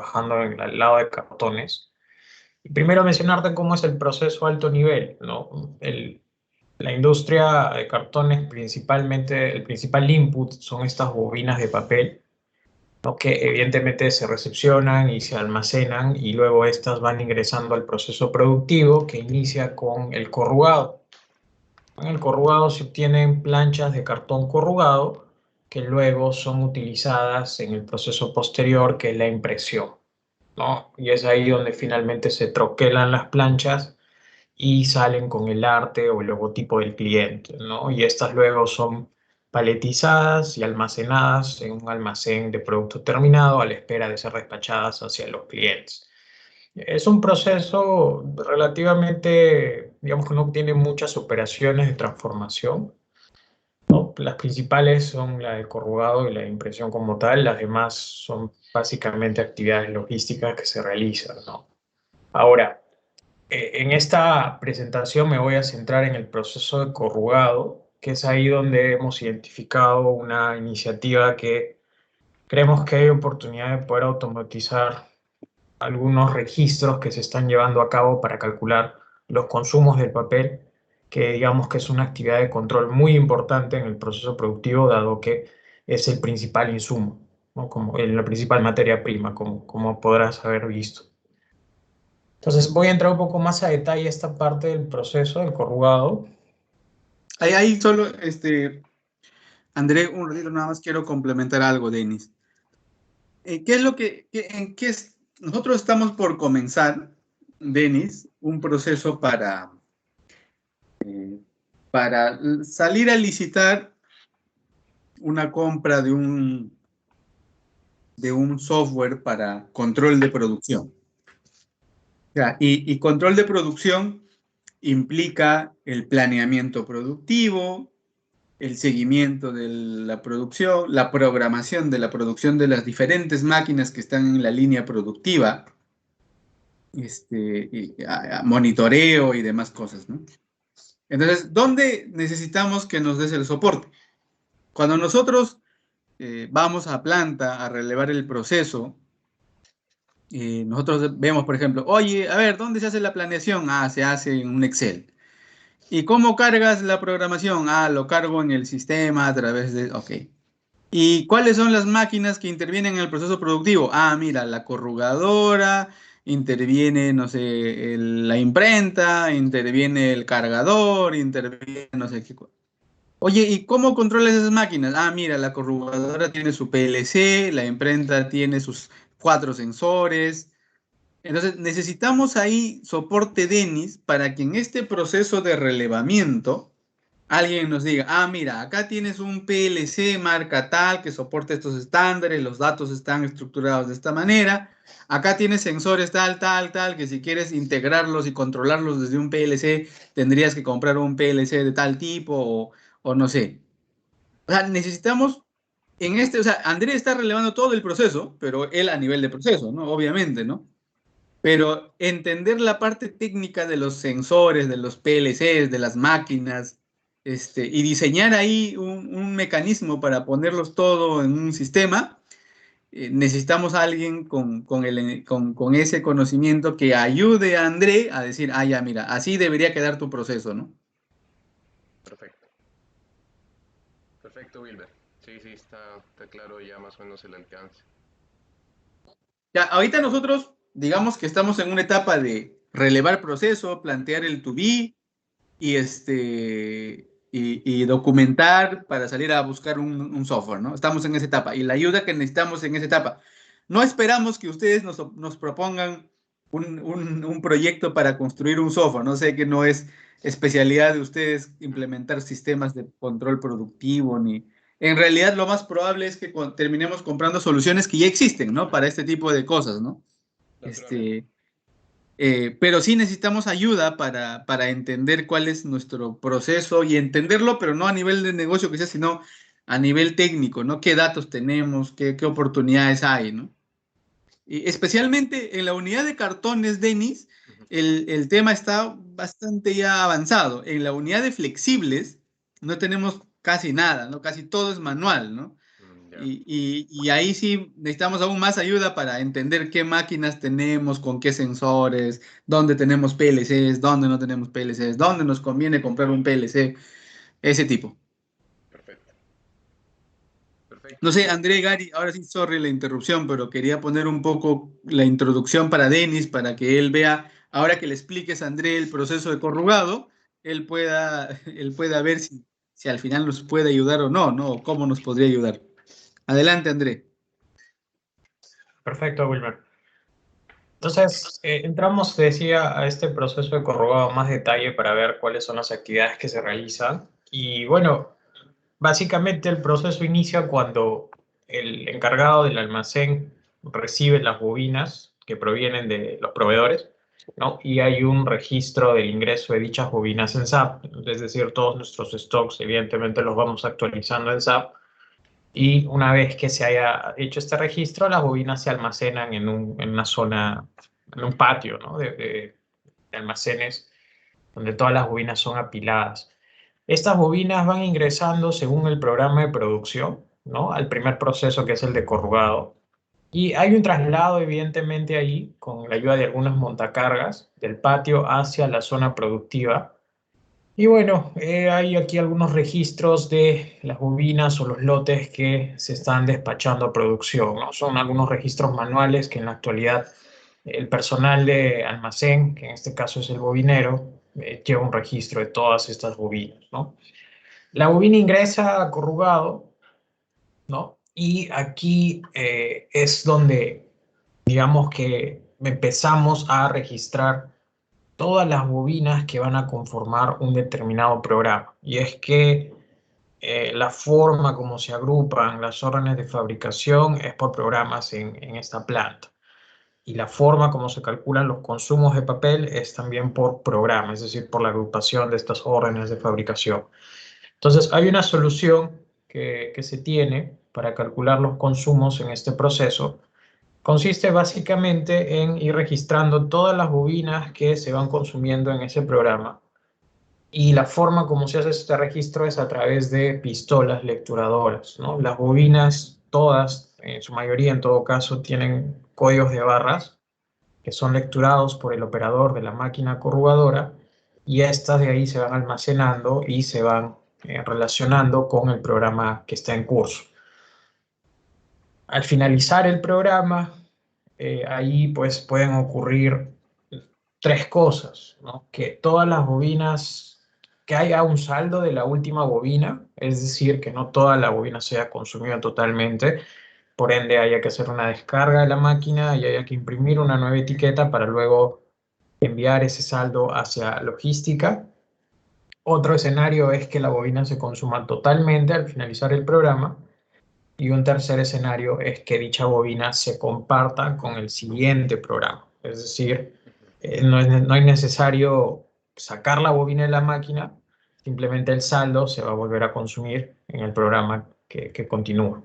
trabajando en el lado de cartones. Y primero mencionarte cómo es el proceso a alto nivel, ¿no? La industria de cartones, principalmente, el principal input son estas bobinas de papel, ¿no? Que evidentemente se recepcionan y se almacenan y luego estas van ingresando al proceso productivo que inicia con el corrugado. En el corrugado se obtienen planchas de cartón corrugado que luego son utilizadas en el proceso posterior, que es la impresión, ¿no? Y es ahí donde finalmente se troquelan las planchas y salen con el arte o el logotipo del cliente, ¿no? Y estas luego son paletizadas y almacenadas en un almacén de producto terminado a la espera de ser despachadas hacia los clientes. Es un proceso relativamente, digamos que no tiene muchas operaciones de transformación, ¿no? Las principales son la de corrugado y la de impresión como tal, las demás son básicamente actividades logísticas que se realizan, ¿no? Ahora, en esta presentación me voy a centrar en el proceso de corrugado, que es ahí donde hemos identificado una iniciativa que creemos que hay oportunidad de poder automatizar algunos registros que se están llevando a cabo para calcular los consumos del papel, que digamos que es una actividad de control muy importante en el proceso productivo, dado que es el principal insumo, ¿no? Como la principal materia prima, como podrás haber visto. Entonces voy a entrar un poco más a detalle esta parte del proceso del corrugado. Ahí solo, André, un ratito nada más quiero complementar algo, Denis. ¿Qué es lo nosotros estamos por comenzar, Denis, un proceso para salir a licitar una compra de un software para control de producción. Ya, y control de producción implica el planeamiento productivo, el seguimiento de la producción, la programación de la producción de las diferentes máquinas que están en la línea productiva, monitoreo y demás cosas, ¿no? Entonces, ¿dónde necesitamos que nos des el soporte? Cuando nosotros vamos a planta a relevar el proceso, nosotros vemos, por ejemplo, oye, a ver, ¿dónde se hace la planeación? Ah, se hace en un Excel. ¿Y cómo cargas la programación? Ah, lo cargo en el sistema a través de... Ok. ¿Y cuáles son las máquinas que intervienen en el proceso productivo? Ah, mira, la corrugadora, interviene, no sé, la imprenta, interviene el cargador, interviene no sé qué. Oye, ¿y cómo controlas esas máquinas? Ah, mira, la corrugadora tiene su PLC, la imprenta tiene sus 4 sensores. Entonces, necesitamos ahí soporte DENIS para que en este proceso de relevamiento alguien nos diga, ah, mira, acá tienes un PLC marca tal que soporta estos estándares, los datos están estructurados de esta manera. Acá tienes sensores tal, tal, tal, que si quieres integrarlos y controlarlos desde un PLC, tendrías que comprar un PLC de tal tipo o no sé. O sea, necesitamos o sea, Andrés está relevando todo el proceso, pero él a nivel de proceso, ¿no? Obviamente, ¿no? Pero entender la parte técnica de los sensores, de los PLCs, de las máquinas, y diseñar ahí un mecanismo para ponerlos todo en un sistema, necesitamos a alguien con ese conocimiento que ayude a André a decir, ah, ya, mira, así debería quedar tu proceso, ¿no? Perfecto. Perfecto, Wilber. Sí, sí, está claro ya más o menos el alcance. Ya, ahorita nosotros, digamos que estamos en una etapa de relevar proceso, plantear el to be y, y documentar para salir a buscar un software, ¿no? Estamos en esa etapa y la ayuda que necesitamos en esa etapa. No esperamos que ustedes nos propongan un proyecto para construir un software, no sé que no es especialidad de ustedes implementar sistemas de control productivo ni... En realidad lo más probable es que terminemos comprando soluciones que ya existen, ¿no? Para este tipo de cosas, ¿no? Naturalmente. Pero sí necesitamos ayuda para entender cuál es nuestro proceso y entenderlo, pero no a nivel de negocio quizás, sino a nivel técnico, ¿no? ¿Qué datos tenemos? ¿Qué oportunidades hay, ¿no? Y especialmente en la unidad de cartones, Denis, el tema está bastante ya avanzado. En la unidad de flexibles no tenemos casi nada, ¿no? Casi todo es manual, ¿no? Ya. Y ahí sí necesitamos aún más ayuda para entender qué máquinas tenemos, con qué sensores, dónde tenemos PLCs, dónde no tenemos PLCs, dónde nos conviene comprar un PLC, ese tipo. Perfecto. Perfecto. No sé, André, Gary, ahora sí, sorry la interrupción, pero quería poner un poco la introducción para Denis, para que él vea, ahora que le expliques a André el proceso de corrugado, él pueda ver si al final nos puede ayudar o no, ¿no? O cómo nos podría ayudar. Adelante, André. Perfecto, Wilmer. Entonces, entramos, decía, a este proceso de corrugado más detalle para ver cuáles son las actividades que se realizan. Y bueno, básicamente el proceso inicia cuando el encargado del almacén recibe las bobinas que provienen de los proveedores, ¿no? Y hay un registro del ingreso de dichas bobinas en SAP, es decir, todos nuestros stocks evidentemente los vamos actualizando en SAP. Y una vez que se haya hecho este registro, las bobinas se almacenan en una zona, en un patio, ¿no? de almacenes donde todas las bobinas son apiladas. Estas bobinas van ingresando según el programa de producción, ¿no? Al primer proceso, que es el de corrugado. Y hay un traslado, evidentemente, ahí, con la ayuda de algunas montacargas, del patio hacia la zona productiva. Y bueno, hay aquí algunos registros de las bobinas o los lotes que se están despachando a producción, ¿no? Son algunos registros manuales que en la actualidad el personal de almacén, que en este caso es el bobinero, lleva un registro de todas estas bobinas, ¿no? La bobina ingresa a corrugado, ¿no? Y aquí es donde, digamos que empezamos a registrar todas las bobinas que van a conformar un determinado programa. Y es que la forma como se agrupan las órdenes de fabricación es por programas en esta planta. Y la forma como se calculan los consumos de papel es también por programa, es decir, por la agrupación de estas órdenes de fabricación. Entonces, hay una solución que se tiene para calcular los consumos en este proceso. Consiste básicamente en ir registrando todas las bobinas que se van consumiendo en ese programa. Y la forma como se hace este registro es a través de pistolas lecturadoras, ¿no? Las bobinas, todas, en su mayoría en todo caso, tienen códigos de barras que son lecturados por el operador de la máquina corrugadora, y estas de ahí se van almacenando y se van relacionando con el programa que está en curso. Al finalizar el programa, ahí pues pueden ocurrir tres cosas, ¿no? Que todas las bobinas, que haya un saldo de la última bobina, es decir, que no toda la bobina sea consumida totalmente, por ende haya que hacer una descarga de la máquina y haya que imprimir una nueva etiqueta para luego enviar ese saldo hacia logística. Otro escenario es que la bobina se consuma totalmente al finalizar el programa. Y un tercer escenario es que dicha bobina se comparta con el siguiente programa. Es decir, no es necesario sacar la bobina de la máquina, simplemente el saldo se va a volver a consumir en el programa que continúa.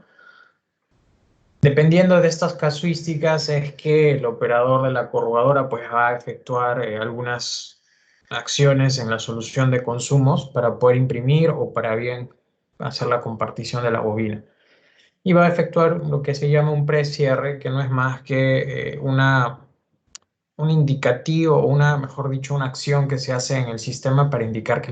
Dependiendo de estas casuísticas es que el operador de la corrugadora pues va a efectuar algunas acciones en la solución de consumos para poder imprimir o para bien hacer la compartición de la bobina. Y va a efectuar lo que se llama un precierre, que no es más que un indicativo, o mejor dicho, una acción que se hace en el sistema para indicar que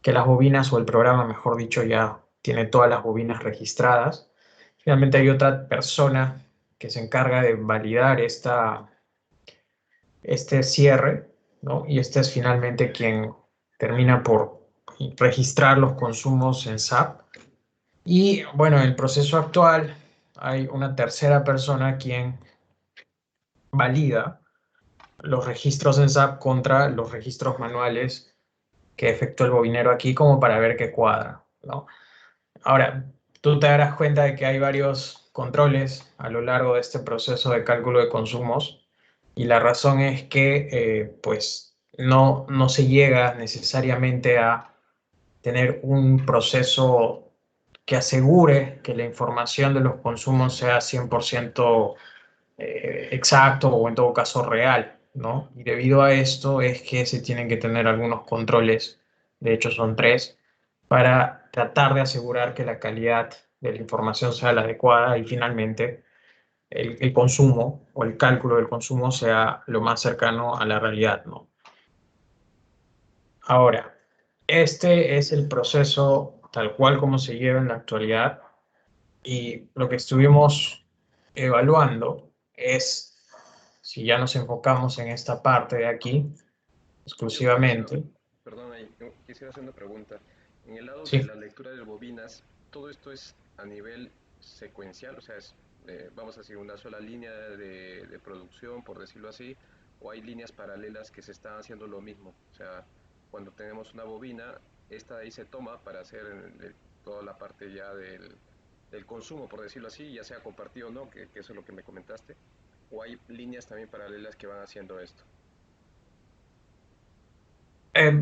que las bobinas o el programa, mejor dicho, ya tiene todas las bobinas registradas. Finalmente hay otra persona que se encarga de validar este cierre, ¿no? Y este es finalmente quien termina por registrar los consumos en SAP. Y bueno, en el proceso actual hay una tercera persona quien valida los registros en SAP contra los registros manuales que efectuó el bobinero aquí, como para ver qué cuadra, ¿no? Ahora, tú te darás cuenta de que hay varios controles a lo largo de este proceso de cálculo de consumos, y la razón es que pues no se llega necesariamente a tener un proceso que asegure que la información de los consumos sea 100% exacto o en todo caso real, ¿no? Y debido a esto es que se tienen que tener algunos controles, de hecho son tres, para tratar de asegurar que la calidad de la información sea la adecuada y finalmente el consumo o el cálculo del consumo sea lo más cercano a la realidad, ¿no? Ahora, este es el proceso tal cual como se lleva en la actualidad y lo que estuvimos evaluando es, si ya nos enfocamos en esta parte de aquí exclusivamente. Perdón, yo quisiera hacer una pregunta. En el lado de Sí, la lectura de bobinas, ¿todo esto es a nivel secuencial? O sea, vamos a decir, una sola línea de producción, por decirlo así, o hay líneas paralelas que se están haciendo lo mismo. O sea, cuando tenemos una bobina, esta de ahí se toma para hacer toda la parte ya del consumo, por decirlo así, ya sea compartido o no, que eso es lo que me comentaste, o hay líneas también paralelas que van haciendo esto.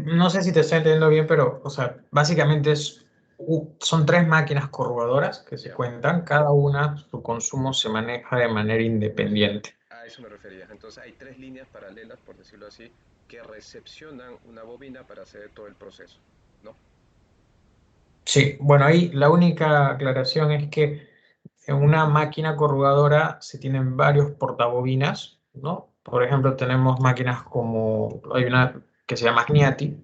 no sé si te estoy entendiendo bien, pero, o sea, básicamente son tres máquinas corrugadoras que se Ya. cuentan, cada una su consumo se maneja de manera independiente. A eso me refería. Entonces hay tres líneas paralelas, por decirlo así, que recepcionan una bobina para hacer todo el proceso, ¿no? Sí, bueno, ahí la única aclaración es que en una máquina corrugadora se tienen varios portabobinas, ¿no? Por ejemplo, tenemos máquinas como, hay una que se llama Gniati,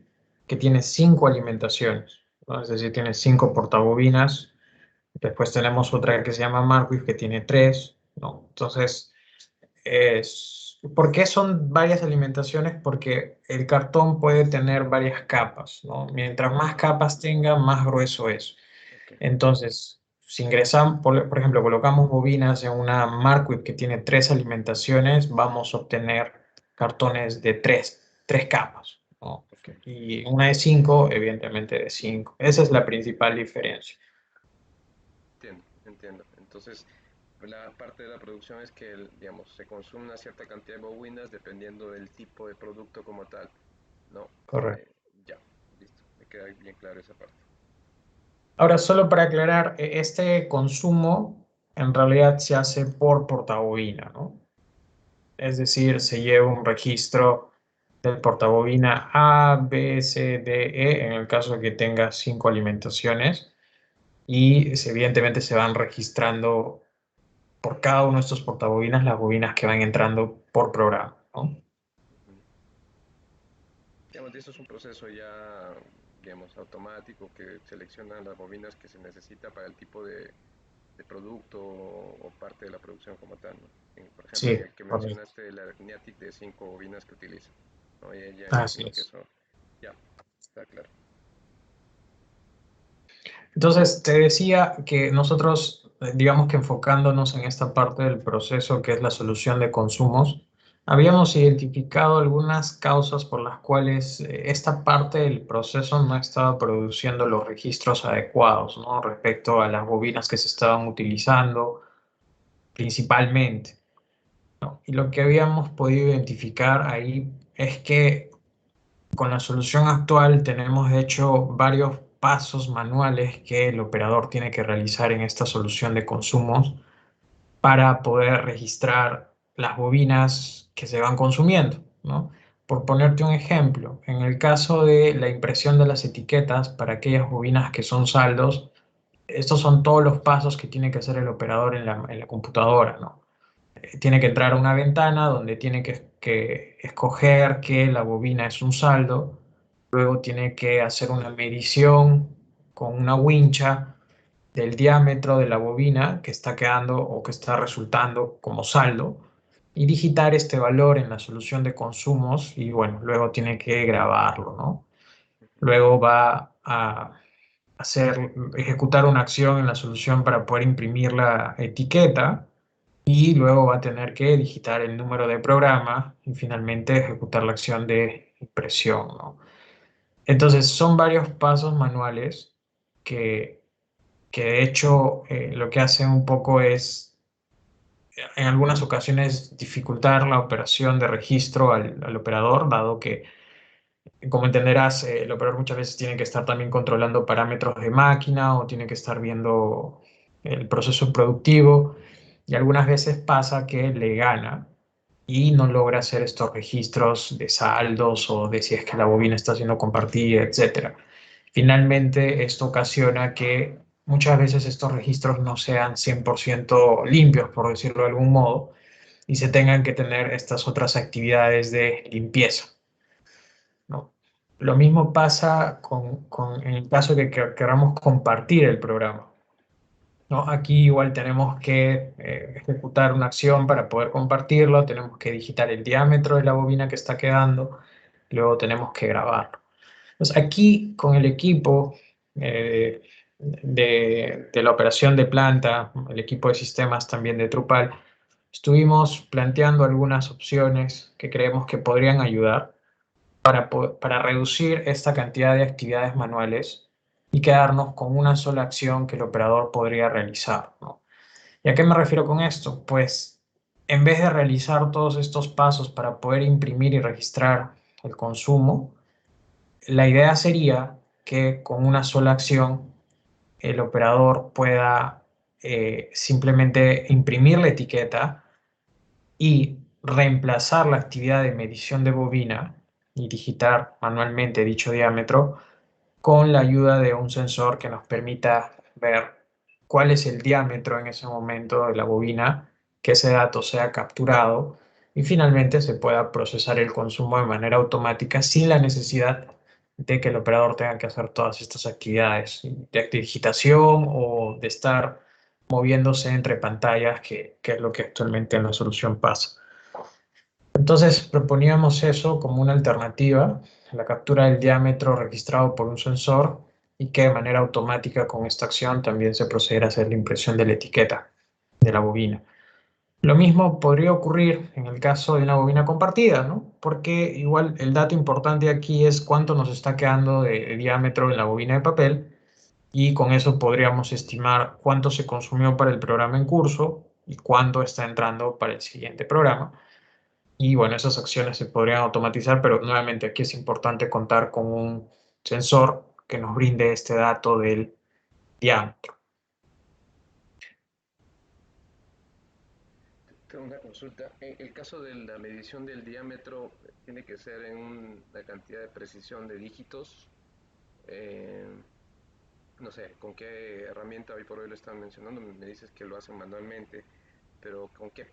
que tiene 5 alimentaciones, ¿no? Es decir, tiene 5 portabobinas. Después tenemos otra que se llama Marquis, que tiene 3, ¿no? Entonces, ¿por qué son varias alimentaciones? Porque el cartón puede tener varias capas, ¿no? Mientras más capas tenga, más grueso es. Ok. Entonces, si ingresamos, por ejemplo, colocamos bobinas en una Marquis que tiene 3 alimentaciones, vamos a obtener cartones de tres capas, ¿no? Ok, Y una de 5, evidentemente de 5. Esa es la principal diferencia. entiendo, entiendo. Entonces, la parte de la producción es que, digamos, se consume una cierta cantidad de bobinas dependiendo del tipo de producto como tal, ¿no? Correcto. Eh, ya, listo. Me queda bien claro esa parte. Ahora, solo para aclarar, este consumo en realidad se hace por portabobina, ¿no? Es decir, se lleva un registro del portabobina A, B, C, D, E, en el caso de que tenga 5 alimentaciones, y evidentemente se van registrando por cada uno de estos portabobinas las bobinas que van entrando por programa, ¿no? Ujú. Digamos, esto es un proceso ya, digamos, automático que selecciona las bobinas que se necesita para el tipo de producto o parte de la producción como tal, ¿no? Por ejemplo, Sí, en el que correcto. mencionaste la Gniatic de 5 bobinas que utiliza, ¿no? Y ya Así imagino que es. eso ya está claro. Entonces, te decía que nosotros, digamos que enfocándonos en esta parte del proceso que es la solución de consumos, habíamos identificado algunas causas por las cuales esta parte del proceso no estaba produciendo los registros adecuados, ¿no? Respecto a las bobinas que se estaban utilizando principalmente, ¿no? Y lo que habíamos podido identificar ahí es que con la solución actual tenemos de hecho varios pasos manuales que el operador tiene que realizar en esta solución de consumos para poder registrar las bobinas que se van consumiendo, ¿no? Por ponerte un ejemplo, en el caso de la impresión de las etiquetas para aquellas bobinas que son saldos, estos son todos los pasos que tiene que hacer el operador en la computadora, ¿no? Tiene que entrar a una ventana donde tiene que escoger que la bobina es un saldo, luego tiene que hacer una medición con una wincha del diámetro de la bobina que está quedando o que está resultando como saldo y digitar este valor en la solución de consumos y bueno, luego tiene que grabarlo, ¿no? Luego va a ejecutar una acción en la solución para poder imprimir la etiqueta y luego va a tener que digitar el número de programa y finalmente ejecutar la acción de impresión, ¿no? Entonces son varios pasos manuales que, que de hecho lo que hacen un poco es en algunas ocasiones dificultar la operación de registro al operador, dado que, como entenderás, el operador muchas veces tiene que estar también controlando parámetros de máquina o tiene que estar viendo el proceso productivo y algunas veces pasa que le gana y no logra hacer estos registros de saldos o de si es que la bobina está siendo compartida, etcétera. Finalmente, esto ocasiona que muchas veces estos registros no sean 100% limpios, por decirlo de algún modo, y se tengan que tener estas otras actividades de limpieza, ¿no? Lo mismo pasa en el caso de que queramos compartir el programa, ¿no? Aquí igual tenemos que ejecutar una acción para poder compartirlo, tenemos que digitar el diámetro de la bobina que está quedando, luego tenemos que grabarlo. Entonces aquí con el equipo eh, de la operación de planta, el equipo de sistemas también de Drupal, estuvimos planteando algunas opciones que creemos que podrían ayudar para reducir esta cantidad de actividades manuales y quedarnos con una sola acción que el operador podría realizar, ¿no? ¿Y a qué me refiero con esto? Pues en vez de realizar todos estos pasos para poder imprimir y registrar el consumo, la idea sería que con una sola acción el operador pueda simplemente imprimir la etiqueta y reemplazar la actividad de medición de bobina y digitar manualmente dicho diámetro con la ayuda de un sensor que nos permita ver cuál es el diámetro en ese momento de la bobina, que ese dato sea capturado y finalmente se pueda procesar el consumo de manera automática sin la necesidad de que el operador tenga que hacer todas estas actividades de digitación o de estar moviéndose entre pantallas, que es lo que actualmente en la solución pasa. Entonces proponíamos eso como una alternativa, la captura del diámetro registrado por un sensor y que de manera automática con esta acción también se procediera a hacer la impresión de la etiqueta de la bobina. Lo mismo podría ocurrir en el caso de una bobina compartida, ¿no? Porque igual el dato importante aquí es cuánto nos está quedando de diámetro en la bobina de papel y con eso podríamos estimar cuánto se consumió para el programa en curso y cuánto está entrando para el siguiente programa. Y bueno, esas acciones se podrían automatizar, pero nuevamente aquí es importante contar con un sensor que nos brinde este dato del diámetro. Tengo una consulta. En el caso de la medición del diámetro, ¿tiene que ser en la cantidad de precisión de dígitos? Eh, no sé, ¿con qué herramienta hoy por hoy lo están mencionando? Me dices que lo hacen manualmente, pero ¿con qué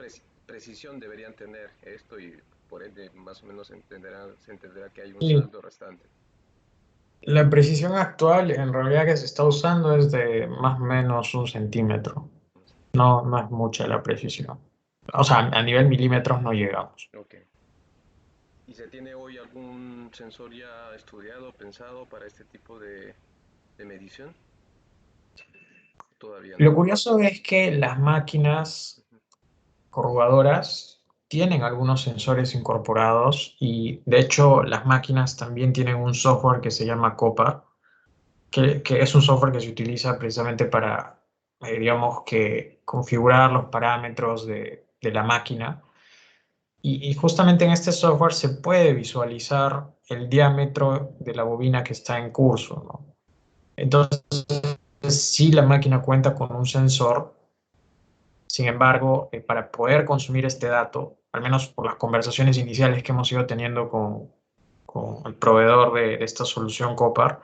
precisión deberían tener esto? Y por ende, más o menos se entenderá que hay un Y saldo restante. la precisión actual en realidad que se está usando es de más o menos 1 centímetro. No, no es mucha la precisión. O sea, a nivel milímetros no llegamos. Ok. ¿Y se tiene hoy algún sensor ya estudiado, pensado para este tipo de medición? Todavía no. Lo curioso es que las máquinas Ujú. corrugadoras tienen algunos sensores incorporados y de hecho las máquinas también tienen un software que se llama Copar, que es un software que se utiliza precisamente para, digamos, que configurar los parámetros de la máquina. Y justamente en este software se puede visualizar el diámetro de la bobina que está en curso, ¿no? Entonces, si la máquina cuenta con un sensor, sin embargo, para poder consumir este dato, al menos por las conversaciones iniciales que hemos ido teniendo con el proveedor de esta solución Copar,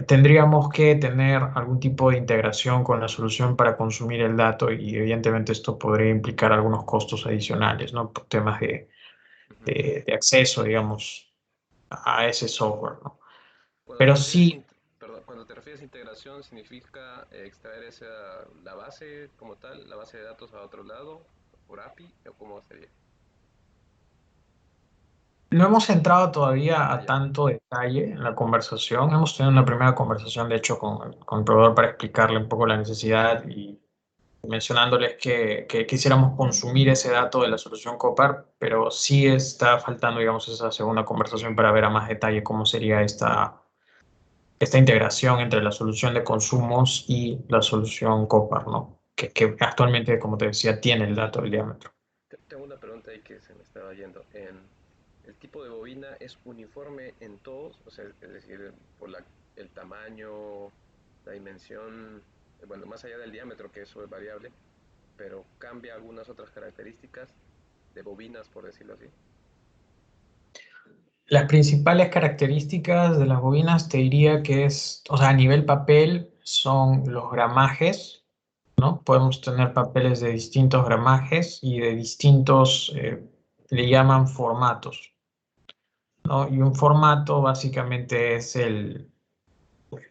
tendríamos que tener algún tipo de integración con la solución para consumir el dato y evidentemente esto podría implicar algunos costos adicionales, ¿no? Por temas Ujú. de acceso, digamos, a ese software, ¿no? Cuando te Pero refieres, sí, perdón, cuando te refieres a integración, ¿significa extraer la base como tal, la base de datos a otro lado, por API, o cómo sería? no hemos entrado todavía Ah, a ya. tanto detalle en la conversación. Hemos tenido una primera conversación, de hecho, con el proveedor para explicarle un poco la necesidad y mencionándoles que quisiéramos consumir ese dato de la solución Copar, pero sí está faltando, digamos, esa segunda conversación para ver a más detalle cómo sería esta integración entre la solución de consumos y la solución Copar, ¿no? Que actualmente, como te decía, tiene el dato del diámetro. Tengo una pregunta ahí que se me estaba yendo. ¿El tipo de bobina es uniforme en todos? O sea, es decir, por el tamaño, la dimensión, bueno, más allá del diámetro, que eso es variable, pero cambia algunas otras características de bobinas, por decirlo así. Las principales características de las bobinas te diría que es, o sea, a nivel papel, son los gramajes, ¿no? Podemos tener papeles de distintos gramajes y de distintos, le llaman formatos, ¿no? Y un formato básicamente es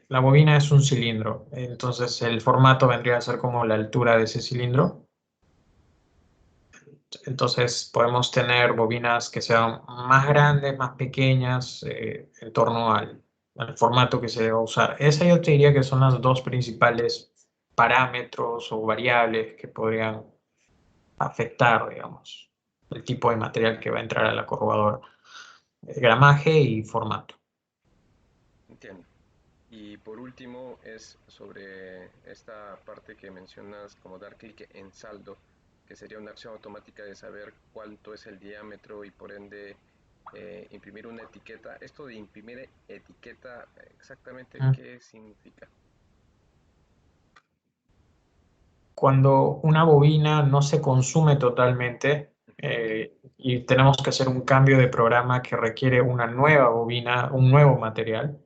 la bobina es un cilindro, entonces el formato vendría a ser como la altura de ese cilindro. Entonces podemos tener bobinas que sean más grandes, más pequeñas, en torno al formato que se va a usar. Esa yo te diría que son las dos principales parámetros o variables que podrían afectar, digamos, el tipo de material que va a entrar a la corrugadora. Gramaje y formato. Entiendo. Y por último es sobre esta parte que mencionas como dar clic en saldo, que sería una acción automática de saber cuánto es el diámetro y por ende imprimir una etiqueta. Esto de imprimir etiqueta, exactamente Mm. qué significa. Cuando una bobina no se consume totalmente y tenemos que hacer un cambio de programa que requiere una nueva bobina, un nuevo material,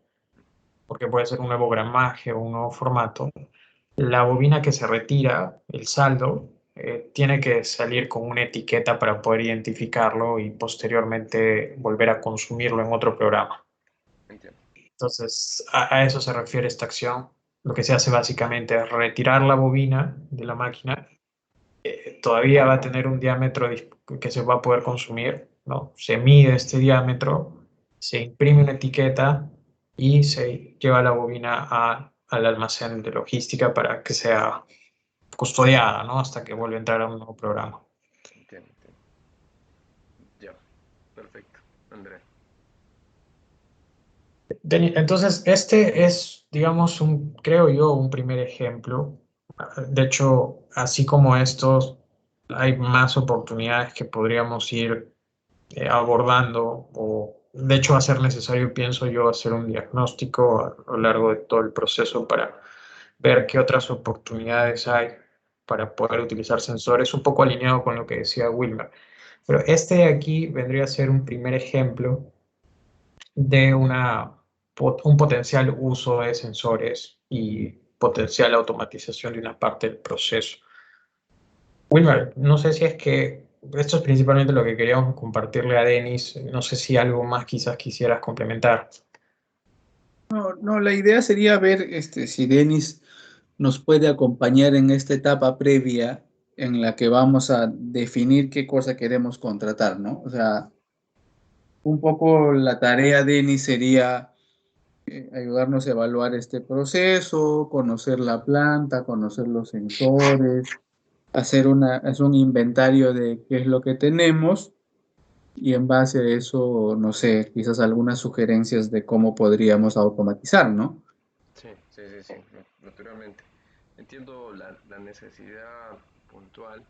porque puede ser un nuevo gramaje o un nuevo formato, la bobina que se retira, el saldo, tiene que salir con una etiqueta para poder identificarlo y posteriormente volver a consumirlo en otro programa. Entiendo. Entonces, a eso se refiere esta acción. Lo que se hace básicamente es retirar la bobina de la máquina. Todavía va a tener un diámetro que se va a poder consumir, ¿no? Se mide este diámetro, se imprime una etiqueta y se lleva la bobina al almacén de logística para que sea custodiada, ¿no? Hasta que vuelva a entrar a un nuevo programa. Entiendo, entiendo. Ya, perfecto, André. Entonces, este es, digamos, creo yo, un primer ejemplo. De hecho, así como estos, hay más oportunidades que podríamos ir abordando o de hecho va a ser necesario, pienso yo, hacer un diagnóstico a lo largo de todo el proceso para ver qué otras oportunidades hay para poder utilizar sensores, un poco alineado con lo que decía Wilmer. Pero este de aquí vendría a ser un primer ejemplo de un potencial uso de sensores y potencial automatización de una parte del proceso. Wilmer, no sé si es que esto es principalmente lo que queríamos compartirle a Denis. No sé si algo más quizás quisieras complementar. No, no, la idea sería ver si Denis nos puede acompañar en esta etapa previa en la que vamos a definir qué cosa queremos contratar, ¿no? O sea, un poco la tarea de Denis sería ayudarnos a evaluar este proceso, conocer la planta, conocer los sensores, hacer un inventario de qué es lo que tenemos y en base a eso, no sé, quizás algunas sugerencias de cómo podríamos automatizar, ¿no? Sí, sí, sí, sí, naturalmente. Entiendo la necesidad puntual.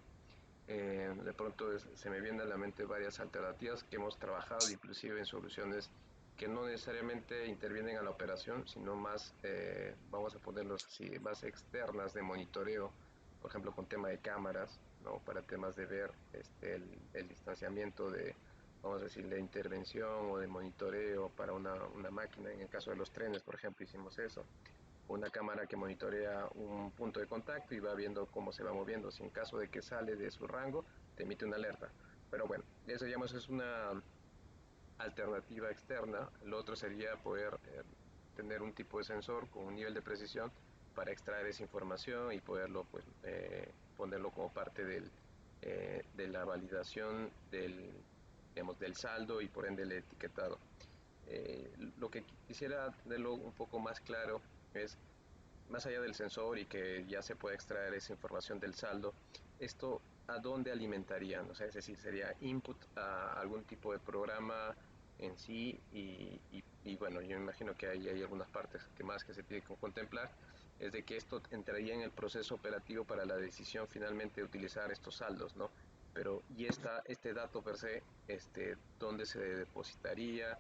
De pronto se me vienen a la mente varias alternativas que hemos trabajado, inclusive en soluciones que no necesariamente intervienen a la operación, sino más, vamos a ponerlos así, más externas de monitoreo, por ejemplo, con tema de cámaras, ¿no? Para temas de ver el distanciamiento de, vamos a decir, de intervención o de monitoreo para una máquina. En el caso de los trenes, por ejemplo, hicimos eso, una cámara que monitorea un punto de contacto y va viendo cómo se va moviendo. Si en caso de que sale de su rango, te emite una alerta. Pero bueno, eso digamos es una alternativa externa. Lo otro sería poder tener un tipo de sensor con un nivel de precisión para extraer esa información y poderlo pues, ponerlo como parte de la validación digamos, del saldo y por ende el etiquetado. Lo que quisiera tenerlo un poco más claro es, más allá del sensor y que ya se puede extraer esa información del saldo, esto a dónde alimentarían, o sea, es decir, sería input a algún tipo de programa en sí y bueno, yo me imagino que hay algunas partes que se tiene que contemplar, es de que esto entraría en el proceso operativo para la decisión finalmente de utilizar estos saldos, ¿no? Pero, y este dato per se, ¿dónde se depositaría?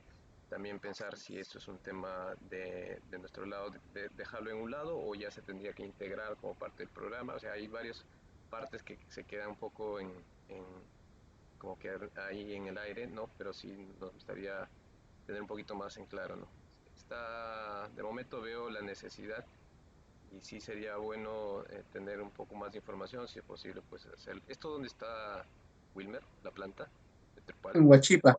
También pensar si esto es un tema de nuestro lado, de dejarlo en un lado o ya se tendría que integrar como parte del programa. O sea, hay varias partes que se quedan un poco en como que ahí en el aire, ¿no? Pero sí nos gustaría tener un poquito más en claro, ¿no? De momento veo la necesidad y sí sería bueno tener un poco más de información, si es posible, pues hacer. ¿Esto dónde está, Wilmer, la planta de Tripal? En Huachipa.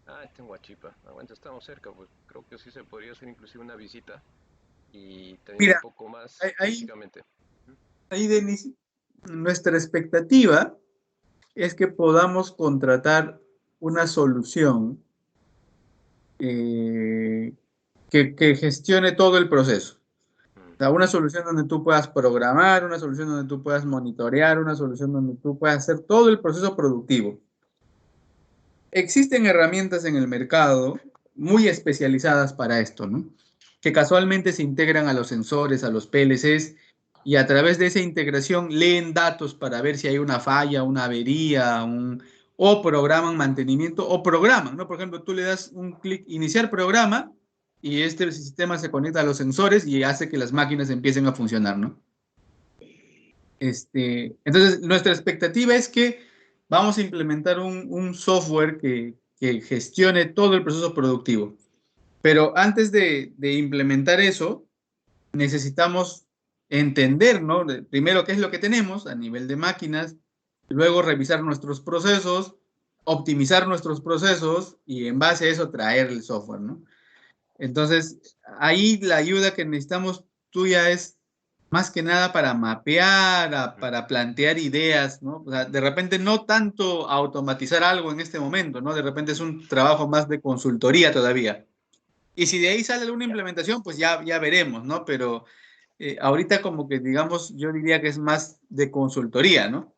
Ah, está en Huachipa. Ah, bueno, estamos cerca, pues creo que sí se podría hacer inclusive una visita y tener un Mira, poco más ahí, físicamente. Ujú. ahí, Denis, nuestra expectativa es que podamos contratar una solución eh, que gestione todo el proceso. Mm, O sea, una solución donde tú puedas programar, una solución donde tú puedas monitorear, una solución donde tú puedas hacer todo el proceso productivo. Existen herramientas en el mercado muy especializadas para esto, ¿no? Que casualmente se integran a los sensores, a los PLCs, y a través de esa integración leen datos para ver si hay una falla, una avería, o programan mantenimiento, o programan, ¿no? Por ejemplo, tú le das un clic, iniciar programa, y este sistema se conecta a los sensores y hace que las máquinas empiecen a funcionar, ¿no? Entonces, nuestra expectativa es que vamos a implementar un software que gestione todo el proceso productivo. Pero antes de implementar eso, necesitamos entender, ¿no? Primero, qué es lo que tenemos a nivel de máquinas, luego revisar nuestros procesos, optimizar nuestros procesos y en base a eso traer el software, ¿no? Entonces, ahí la ayuda que necesitamos tuya es más que nada para mapear, ujú. para plantear ideas, ¿no? O sea, de repente no tanto automatizar algo en este momento, ¿no? De repente es un trabajo más de consultoría todavía. Y si de ahí sale alguna implementación, pues ya veremos, ¿no? Pero ahorita como que, digamos, yo diría que es más de consultoría, ¿no?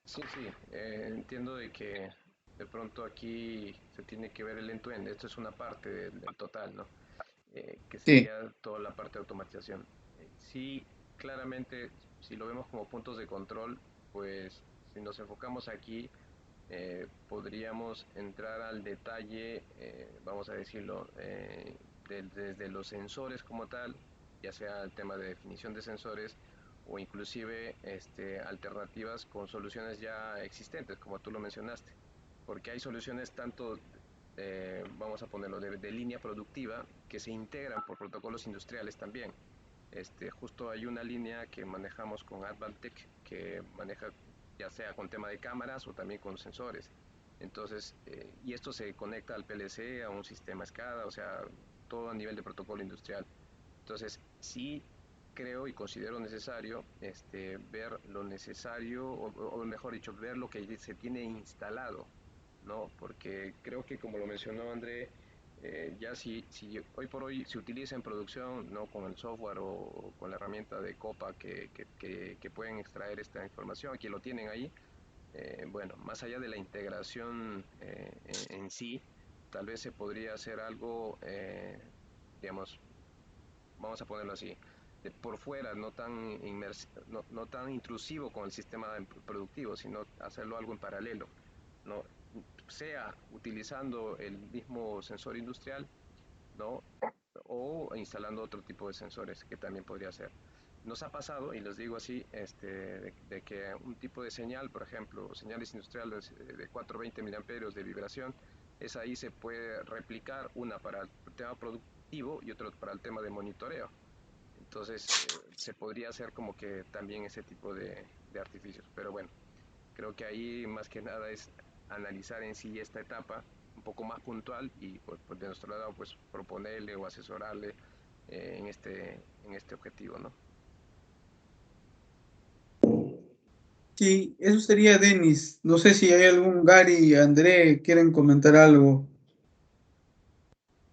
Sí, sí, entiendo de que de pronto aquí se tiene que ver el end-to-end. Esto es una parte del total, ¿no? Que Sí, sería toda la parte de automatización. Sí, claramente, si lo vemos como puntos de control, pues si nos enfocamos aquí, podríamos entrar al detalle, vamos a decirlo, desde los sensores como tal, ya sea el tema de definición de sensores o inclusive alternativas con soluciones ya existentes, como tú lo mencionaste, porque hay soluciones tanto, vamos a ponerlo, de línea productiva que se integran por protocolos industriales también. Justo hay una línea que manejamos con Advantech que maneja ya sea con tema de cámaras o también con sensores. Entonces, y esto se conecta al PLC, a un sistema SCADA, o sea, todo a nivel de protocolo industrial. Entonces, sí creo y considero necesario ver lo necesario, o mejor dicho, ver lo que se tiene instalado, ¿no? Porque creo que como lo mencionó André, ya si hoy por hoy se utiliza en producción, ¿no? Con el software o con la herramienta de Copa que pueden extraer esta información, que lo tienen ahí, bueno, más allá de la integración en sí, tal vez se podría hacer algo, digamos, vamos a ponerlo así, de por fuera, no tan intrusivo con el sistema productivo, sino hacerlo algo en paralelo, ¿no? Sea utilizando el mismo sensor industrial, ¿no? O instalando otro tipo de sensores que también podría ser. Nos ha pasado, y les digo así, de que un tipo de señal, por ejemplo, señales industriales de 420 miliamperios de vibración, esa ahí se puede replicar, una para el tema productivo y otra para el tema de monitoreo. Entonces, se podría hacer como que también ese tipo de artificios. Pero bueno, creo que ahí más que nada es analizar en sí esta etapa un poco más puntual y pues de nuestro lado pues proponerle o asesorarle en este objetivo, ¿no? sí, eso sería Denis. No sé si hay algún Gary, André, quieren comentar algo.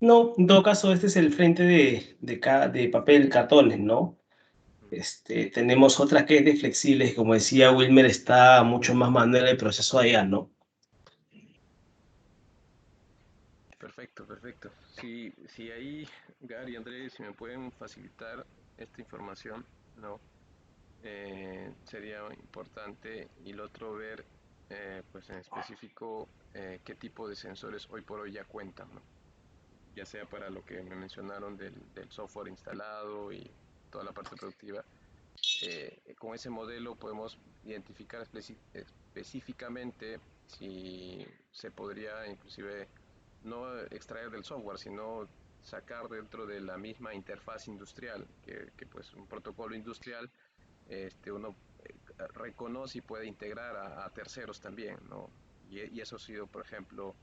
No, en todo caso, este es el frente de papel cartones, ¿no? Tenemos otra que es de flexibles, como decía Wilmer, está mucho más manual el proceso allá, ¿no? Perfecto, perfecto. Si ahí, Gary y Andrés, si me pueden facilitar esta información, ¿no? Sería importante. Y lo otro, ver, pues en específico, qué tipo de sensores hoy por hoy ya cuentan, ¿no? Ya sea para lo que me mencionaron del software instalado y toda la parte productiva. Con ese modelo podemos identificar específicamente si se podría inclusive no extraer del software, sino sacar dentro de la misma interfaz industrial, que pues un protocolo industrial uno reconoce y puede integrar a terceros también, ¿no? Y eso ha sido, por ejemplo,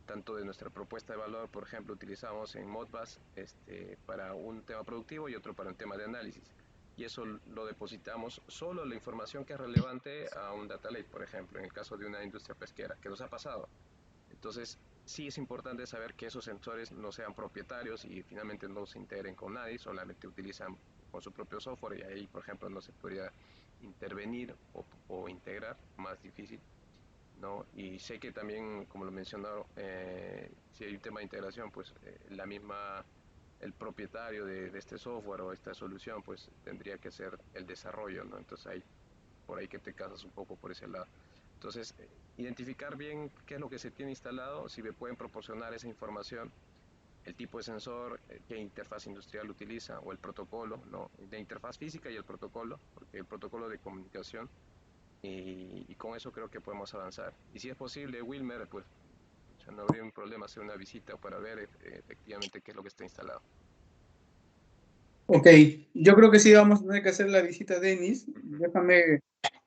tanto de nuestra propuesta de valor, por ejemplo, utilizamos en Modbus para un tema productivo y otro para un tema de análisis. Y eso lo depositamos solo la información que es relevante a un data lake, por ejemplo, en el caso de una industria pesquera, que nos ha pasado. Entonces, sí es importante saber que esos sensores no sean propietarios y finalmente no se integren con nadie, solamente utilizan con su propio software y ahí, por ejemplo, no se podría intervenir o integrar, más difícil, ¿no? Y sé que también, como lo mencionaron, si hay un tema de integración, pues el propietario de este software o esta solución, pues tendría que ser el desarrollo, ¿no? Entonces hay por ahí que te casas un poco por ese lado. Entonces, identificar bien qué es lo que se tiene instalado, si me pueden proporcionar esa información, el tipo de sensor, qué interfaz industrial utiliza o el protocolo, ¿no? De interfaz física y el protocolo, porque el protocolo de comunicación, y con eso creo que podemos avanzar. Y si es posible, Wilmer, pues ya no habría un problema hacer una visita para ver efectivamente qué es lo que está instalado. Ok, yo creo que sí vamos a tener que hacer la visita, Denis.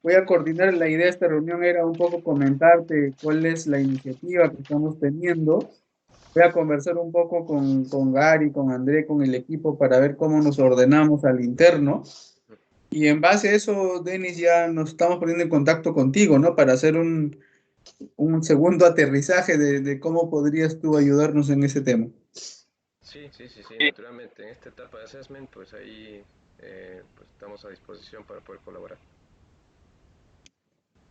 Voy a coordinar. La idea de esta reunión era un poco comentarte cuál es la iniciativa que estamos teniendo. Voy a conversar un poco con Gary, con André, con el equipo para ver cómo nos ordenamos al interno. Y en base a eso, Denis, ya nos estamos poniendo en contacto contigo, ¿no? Para hacer un segundo aterrizaje de cómo podrías tú ayudarnos en ese tema. Sí, naturalmente. En esta etapa de assessment, pues ahí pues estamos a disposición para poder colaborar.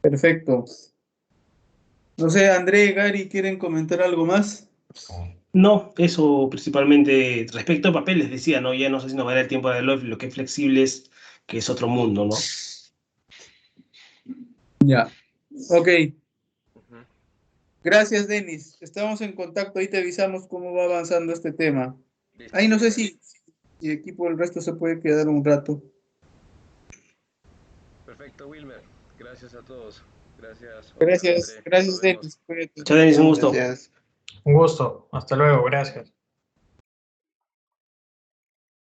Perfecto. No sé, André, Gary, ¿quieren comentar algo más? No, eso principalmente respecto a papel, les decía, ¿no? Ya no sé si nos va a dar el tiempo de lo que es flexible es, que es otro mundo, ¿no? Ya. Ok. Uh-huh. Gracias, Denis. Estamos en contacto. Ahí te avisamos cómo va avanzando este tema. Listo, Ahí no sé Wilmer. si el equipo del resto se puede quedar un rato. Perfecto, Wilmer. Gracias a todos. Gracias, Gracias, André. Nos gracias, vemos. Denis. Cuídate. Chao, Denis, un gusto. Gracias. Un gusto. Hasta luego. Gracias.